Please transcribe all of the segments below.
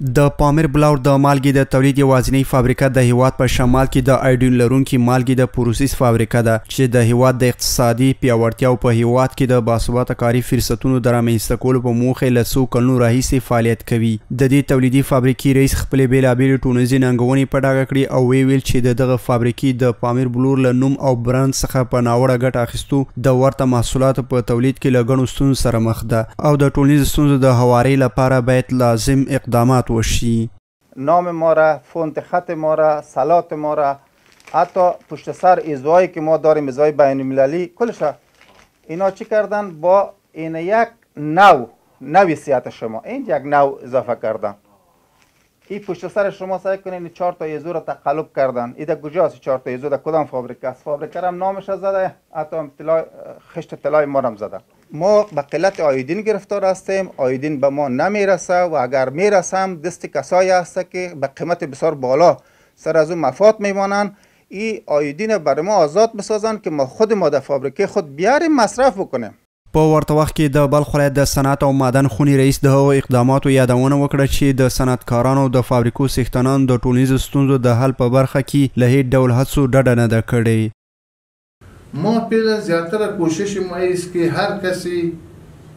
د پامیر بلور د مالګې د تولید یوازینی فابریکه د هیواد په شمال کې د آیودین لرونکي مالګې د پروسس فابریکه ده چې د هیواد د اقتصادي پیاوړتیا او په هیواد کې د باثباته کاري فرصتونو د رامنځته کولو په موخه له څو کلونو راهیسې فعالیت کوي. د دې تولیدي فابریکې رئیس خپلې بېلابېلې ټولنیزې ننګونې په ډاګه کړې او ویل چې دغه فابریکې د پامیر بلور له نوم او برند څخه په ناوړه ګټه اخیستو د ورته محصولاتو په تولید کې له ګڼو ستونزو سره مخ ده او د ټولنیزو ستونزو د هواري لپاره باید لازم اقدامات وشي. نام ما را، فونت خط ما را، سالات ما را، حتی پشت سر ایزوهایی که ما داریم، ایزوهای بین المللی، کلش اینا چی کردن؟ با این یک نوی سیات شما این یک نو اضافه کردن. این پشت سر شما سعی کنین 4 تا ایزو را تقلب کردن. این در کجاست 4 تا ایزو؟ در کدام فابریکه است؟ فابریکه هم نامش زده، حتی خشت طلای ما هم زده. ما به قلت آیودین گرفتار هستیم. آیودین به ما نمیرسه و اگر میرسه هم دست کسایی هست که به قیمت بسیار بالا سر از اون مفاد میمانند. این آیودین برای ما آزاد بسازن که ما خود در فابریکه خود بیاریم مصرف بکنیم. په ورته وخت کې د بلخ ولایت د صنعت او معدن خونې رئیس د هغو اقداماتو یادونه وکړه چې د صنعتکارانو د فابریکو څښتنانو د ټولنیزو ستونزو د حل په برخه کې له هیڅ ډول هڅو ډډه نه ده کړې. ما پیل زیاتره کوشش ما است که هر کسی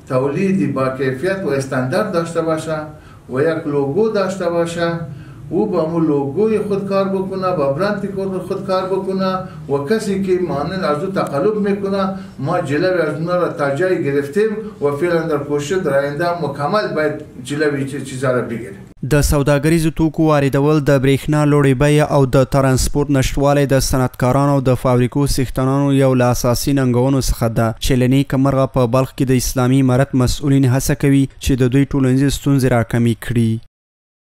تولیدی با کیفیت و استاندارد داشته باشه و یک لوگو داشته باشه، او با همون لوگوی خود کار بکنه، با برند خود کار بکنه و کسی که مانند از او تقلب میکنه ما جلوی از اونا را تا جایی گرفتیم و فعلا در کوشش در آینده مکمل باید جلوی چیزا را بگیریم. د سوداګریزو توکو واردول، د برېښنا لوړې بیې او د ترانسپورت نشتوالی د صنعتکارانو او د فابریکو څښتنانو یو له اساسي ننګونو څخه ده چې له نیکه مرغه په بلخ کې د اسلامي امارت مسؤلین هڅه کوي چې د دوی ټولنیزې ستونزې راکمې کړي.